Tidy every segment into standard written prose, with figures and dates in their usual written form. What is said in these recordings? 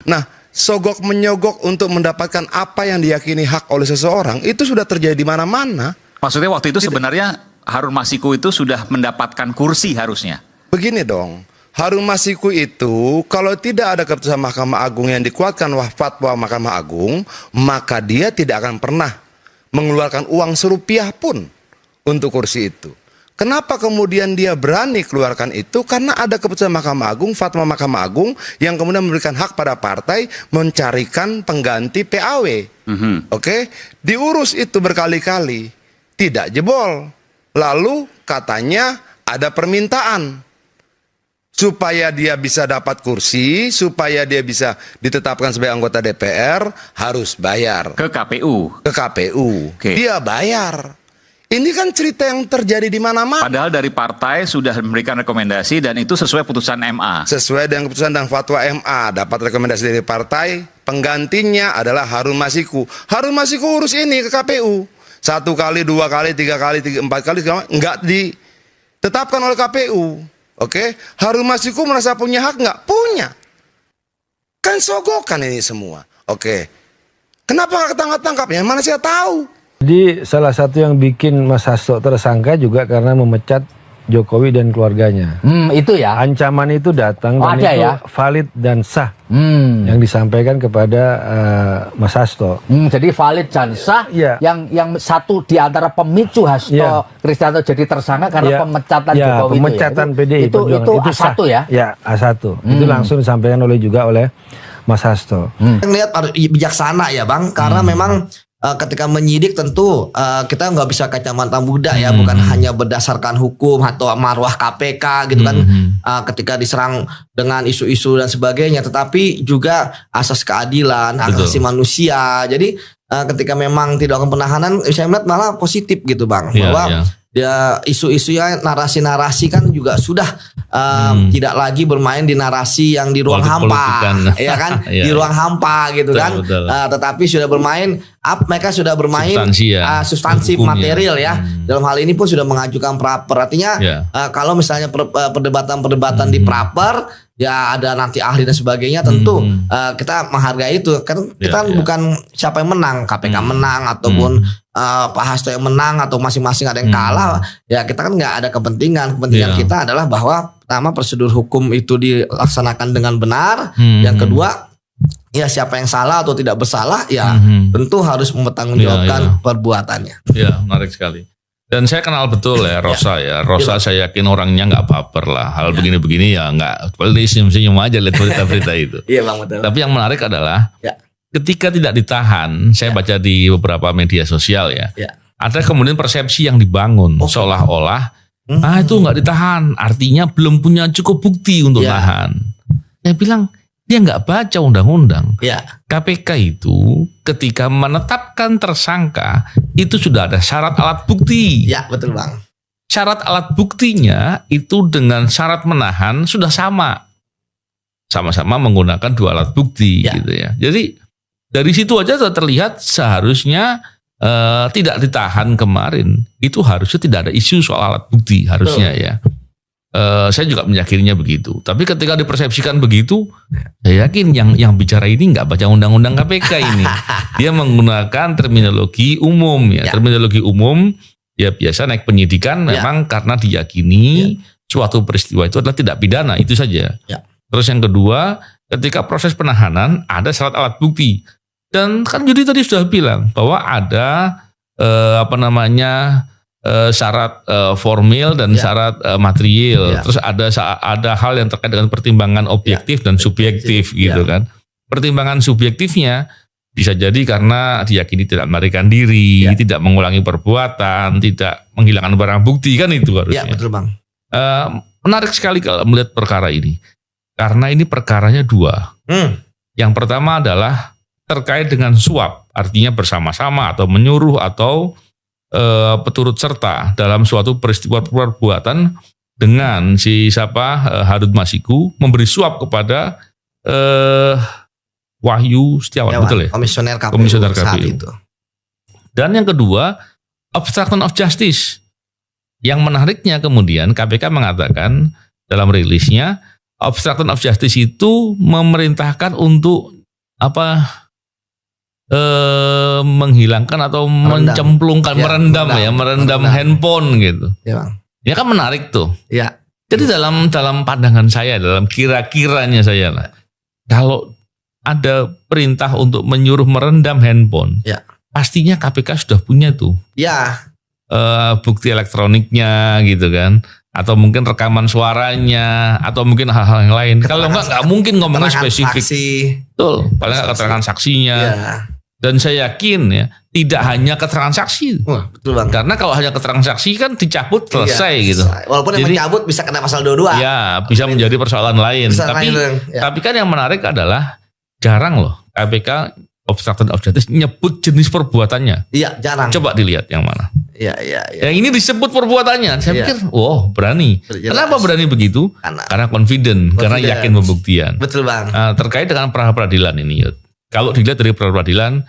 Nah, sogok menyogok untuk mendapatkan apa yang diyakini hak oleh seseorang itu sudah terjadi di mana-mana. Maksudnya waktu itu sebenarnya Harun Masiku itu sudah mendapatkan kursi harusnya. Begini dong, Harun Masiku itu kalau tidak ada keputusan Mahkamah Agung yang dikuatkan fatwa Mahkamah Agung, maka dia tidak akan pernah mengeluarkan uang serupiah pun untuk kursi itu. Kenapa kemudian dia berani keluarkan itu? Karena ada keputusan Mahkamah Agung, fatwa Mahkamah Agung yang kemudian memberikan hak pada partai mencarikan pengganti PAW. Oke, diurus itu berkali-kali, tidak jebol. Lalu katanya ada permintaan supaya dia bisa dapat kursi, supaya dia bisa ditetapkan sebagai anggota DPR harus bayar Ke KPU. ke KPU. Oke. Dia bayar. Ini kan cerita yang terjadi di mana-mana. Padahal dari partai sudah memberikan rekomendasi dan itu sesuai putusan MA. Sesuai dengan keputusan dan fatwa MA, dapat rekomendasi dari partai, penggantinya adalah Harun Masiku. Harun Masiku urus ini ke KPU. 1 kali, 2 kali, 3 kali, 4 kali, enggak ditetapkan oleh KPU. Oke, Harun Masiku merasa punya hak nggak? Punya. Kan sogokan ini semua. Oke, kenapa nggak ketangkap-tangkap? Ya mana saya tahu. Jadi salah satu yang bikin Mas Hasto tersangka juga karena memecat Jokowi dan keluarganya. Itu ya. Ancaman itu datang dan ada itu ya? valid dan sah yang disampaikan kepada Mas Hasto. Jadi valid dan sah. Iya. Yang satu di antara pemicu Hasto Iya. Kristianto jadi tersangka karena Ya, pemecatan ya, Jokowi pemecatan itu ya. PDI Itu sah. A1 ya. Ya, A1. Itu langsung disampaikan juga oleh Mas Hasto. Lihat harus bijaksana ya Bang, karena memang ketika menyidik tentu kita nggak bisa kacamata budak ya, bukan hanya berdasarkan hukum atau marwah KPK gitu kan, ketika diserang dengan isu-isu dan sebagainya, tetapi juga asas keadilan, hak asasi manusia. Jadi ketika memang tidak akan penahanan, saya melihat malah positif gitu Bang, bahwa ya isu-isunya narasi-narasi kan juga sudah tidak lagi bermain di narasi yang di ruang hampa, ya kan, di ruang hampa gitu kan, tetapi sudah bermain mereka sudah bermain substansi material ya. Dalam hal ini pun sudah mengajukan praper. Artinya kalau misalnya perdebatan-perdebatan di praper ya ada nanti ahli dan sebagainya, tentu kita menghargai itu kan. Kita bukan siapa yang menang, KPK menang ataupun Pak Hasto yang menang atau masing-masing ada yang kalah. Ya kita kan nggak ada kepentingan kita adalah bahwa pertama prosedur hukum itu dilaksanakan dengan benar. Yang kedua ya siapa yang salah atau tidak bersalah ya tentu harus mempertanggungjawabkan perbuatannya. Ya, menarik sekali. Dan saya kenal betul ya Rosa ya. Rosa saya yakin orangnya nggak baper lah. Hal begini-begini ya nggak. Paling senyum-senyum aja lihat berita-berita itu. Iya Bang, betul. Tapi yang menarik adalah ketika tidak ditahan, saya baca di beberapa media sosial ya. Ada kemudian persepsi yang dibangun seolah-olah itu nggak ditahan, artinya belum punya cukup bukti untuk tahan. Saya bilang dia nggak baca undang-undang. KPK itu ketika menetapkan tersangka itu sudah ada syarat alat bukti. Ya betul Bang. Syarat alat buktinya itu dengan syarat menahan sudah sama-sama menggunakan 2 alat bukti gitu ya. Jadi dari situ aja sudah terlihat seharusnya tidak ditahan kemarin itu harusnya tidak ada isu soal alat bukti harusnya ya. Saya juga meyakininya begitu. Tapi ketika dipersepsikan begitu, saya yakin yang bicara ini nggak baca undang-undang KPK ini. Dia menggunakan terminologi umum ya. Terminologi umum ya biasa naik penyidikan memang karena diyakini suatu peristiwa itu adalah tidak pidana, itu saja. Terus yang kedua, ketika proses penahanan ada syarat alat bukti. Dan kan Yudi tadi sudah bilang bahwa ada syarat formil dan syarat material. Terus ada hal yang terkait dengan pertimbangan objektif dan subjektif gitu kan. Pertimbangan subjektifnya bisa jadi karena diyakini tidak melarikan diri, tidak mengulangi perbuatan, tidak menghilangkan barang bukti kan itu harusnya. Iya betul Bang. Menarik sekali kalau melihat perkara ini. Karena ini perkaranya 2. Yang pertama adalah terkait dengan suap, artinya bersama-sama atau menyuruh atau peturut serta dalam suatu peristiwa perbuatan dengan Harun Masiku memberi suap kepada Wahyu Setiawan, betul ya? Komisioner KPU saat itu. Dan yang kedua, obstruction of justice. Yang menariknya kemudian KPK mengatakan dalam rilisnya obstruction of justice itu memerintahkan untuk menghilangkan atau mencemplungkan, merendam handphone gitu. Ya Bang. Ya kan menarik tuh. Ya. Jadi dalam pandangan saya, dalam kira-kiranya saya lah, kalau ada perintah untuk menyuruh merendam handphone, Ya. pastinya KPK sudah punya tuh Ya. bukti elektroniknya gitu kan, atau mungkin rekaman suaranya, atau mungkin hal-hal yang lain. Kalau nggak mungkin ngomongnya Keterangan spesifik. saksi. Betul, paling nggak keterangan saksinya. Ya. Dan saya yakin ya, tidak hanya keterangan saksi. Wah, betul Bang. Karena kalau hanya keterangan saksi kan dicabut selesai Iya, gitu. selesai. Walaupun yang Jadi, mencabut bisa kena pasal 22. ya bisa menjadi persoalan lain. Bisa Tapi lain, ya. tapi kan yang menarik adalah jarang loh KPK obstruction of justice nyebut jenis perbuatannya. Iya, jarang. Coba dilihat yang mana. Iya. Yang ini disebut perbuatannya. Saya Iya. pikir, wow berani. Jelas. Kenapa berani begitu? Karena Confident. Karena yakin pembuktian. betul Bang. Terkait dengan pra peradilan ini, Yud. Kalau dilihat dari pra peradilan,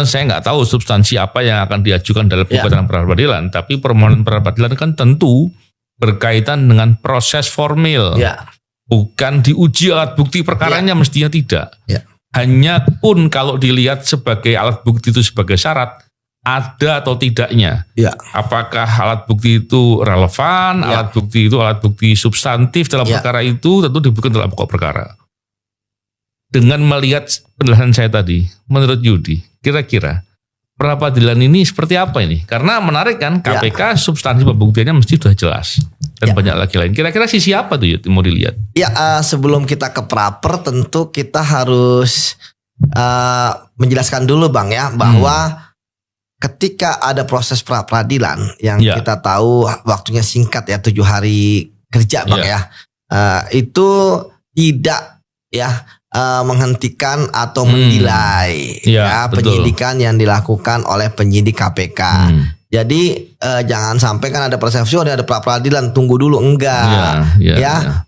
saya nggak tahu substansi apa yang akan diajukan dalam gugatan pra peradilan. Tapi permohonan pra peradilan kan tentu berkaitan dengan proses formil. Ya. Bukan diuji alat bukti perkaranya, mestinya tidak. Ya. Hanya pun kalau dilihat sebagai alat bukti itu sebagai syarat, ada atau tidaknya. Ya. Apakah alat bukti itu relevan, Ya. alat bukti itu alat bukti substantif dalam Ya. perkara itu, tentu dibuktikan dalam pokok perkara. Dengan melihat penjelasan saya tadi, menurut Yudi, kira-kira pra peradilan ini seperti apa ini? Karena menarik kan, KPK substansi pembuktiannya mesti sudah jelas. Dan banyak lagi lain. Kira-kira sisi apa tuh Yud, mau dilihat? Ya, sebelum kita ke praper tentu kita harus menjelaskan dulu Bang ya bahwa ketika ada proses pra peradilan yang kita tahu waktunya singkat ya 7 hari kerja Bang ya, itu tidak ya menghentikan atau menilai penyidikan yang dilakukan oleh penyidik KPK. Jadi jangan sampai kan ada persepsi ada pra peradilan tunggu dulu, enggak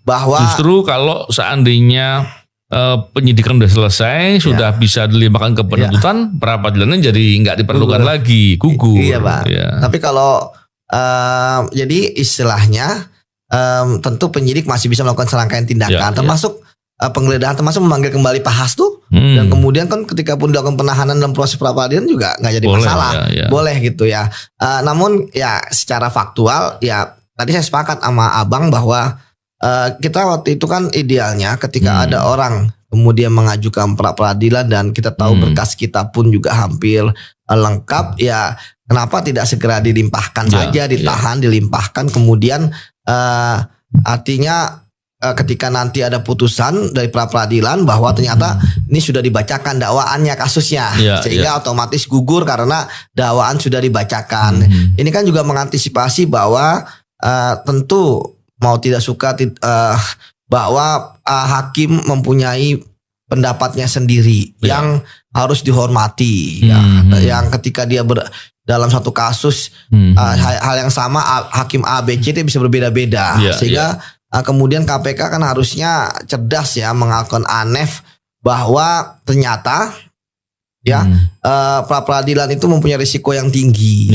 bahwa justru kalau seandainya penyidikan sudah selesai sudah bisa dilimpahkan ke penuntutan, pra peradilannya jadi nggak diperlukan lagi, gugur. Iya Bang. Tapi kalau jadi istilahnya tentu penyidik masih bisa melakukan serangkaian tindakan termasuk penggeledahan, termasuk memanggil kembali Pak Hastu dan kemudian kan ketika pun dilakukan penahanan dalam proses pra peradilan juga nggak jadi masalah, boleh gitu ya. Namun ya secara faktual ya tadi saya sepakat sama Abang bahwa kita waktu itu kan idealnya ketika ada orang kemudian mengajukan pra peradilan dan kita tahu berkas kita pun juga hampir lengkap, ya kenapa tidak segera dilimpahkan saja, ditahan, dilimpahkan kemudian artinya ketika nanti ada putusan dari pra peradilan bahwa ternyata ini sudah dibacakan dakwaannya, kasusnya, sehingga otomatis gugur karena dakwaan sudah dibacakan. Ini kan juga mengantisipasi bahwa tentu mau tidak suka bahwa hakim mempunyai pendapatnya sendiri yang harus dihormati. Yang ketika dia dalam satu kasus hal yang sama hakim A, B, C itu bisa berbeda-beda, sehingga kemudian KPK kan harusnya cerdas ya mengakon ANEF bahwa ternyata pra peradilan itu mempunyai risiko yang tinggi,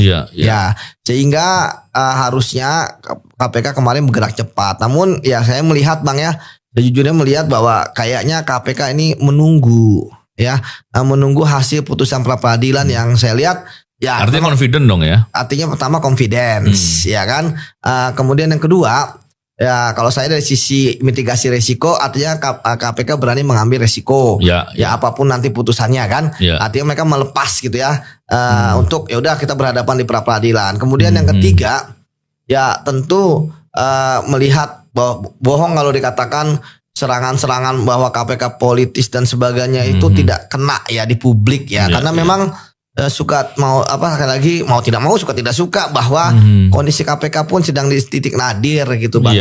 sehingga harusnya KPK kemarin bergerak cepat. Namun ya saya melihat Bang ya, sejujurnya melihat bahwa kayaknya KPK ini menunggu hasil putusan pra peradilan yang saya lihat. Ya, artinya confident dong ya. Artinya pertama confidence, ya kan. Kemudian yang kedua, ya kalau saya dari sisi mitigasi resiko, artinya KPK berani mengambil resiko. Ya apapun nanti putusannya kan. Artinya mereka melepas gitu ya untuk ya udah kita berhadapan di pra peradilan. Kemudian yang ketiga, ya tentu melihat bahwa bohong kalau dikatakan serangan-serangan bahwa KPK politis dan sebagainya itu tidak kena ya di publik ya. Karena memang suka mau sekali lagi mau tidak mau suka tidak suka bahwa kondisi KPK pun sedang di titik nadir gitu Bang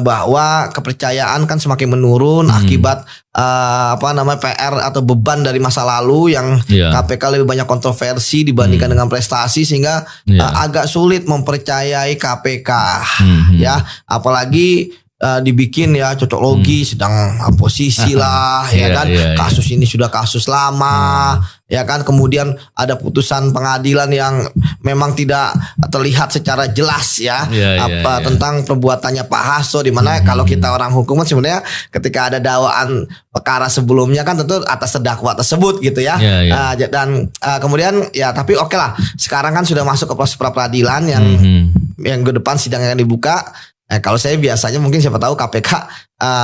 bahwa kepercayaan kan semakin menurun akibat PR atau beban dari masa lalu yang KPK lebih banyak kontroversi dibandingkan dengan prestasi sehingga agak sulit mempercayai KPK apalagi dibikin ya cocok logi sedang posisi lah ya Iya, kan, iya, iya. kasus ini sudah kasus lama ya kan, kemudian ada putusan pengadilan yang memang tidak terlihat secara jelas ya Iya, iya, iya. tentang perbuatannya Pak Hasto, di mana kalau kita orang hukum kan sebenarnya ketika ada dakwaan perkara sebelumnya kan tentu atas terdakwa tersebut gitu ya. Iya, iya. Dan kemudian ya tapi oke lah, sekarang kan sudah masuk ke proses pra peradilan yang ke depan sidang akan dibuka. Kalau saya biasanya mungkin siapa tahu KPK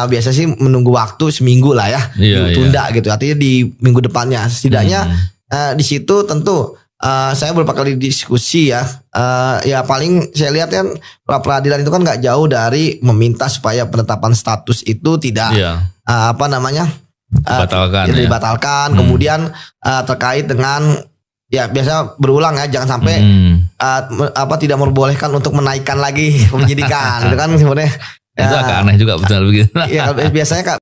biasa sih menunggu waktu seminggu lah ya, Iya, ditunda gitu. Artinya di minggu depannya setidaknya di situ tentu saya beberapa kali diskusi ya. Ya paling saya lihat kan pra peradilan itu kan nggak jauh dari meminta supaya penetapan status itu tidak Iya. dibatalkan. ya. Dibatalkan. Kemudian terkait dengan ya biasa berulang ya, jangan sampai tidak memperbolehkan untuk menaikkan lagi penyidikan gitu kan sebenarnya. Itu agak aneh juga betul begitu. Ya biasanya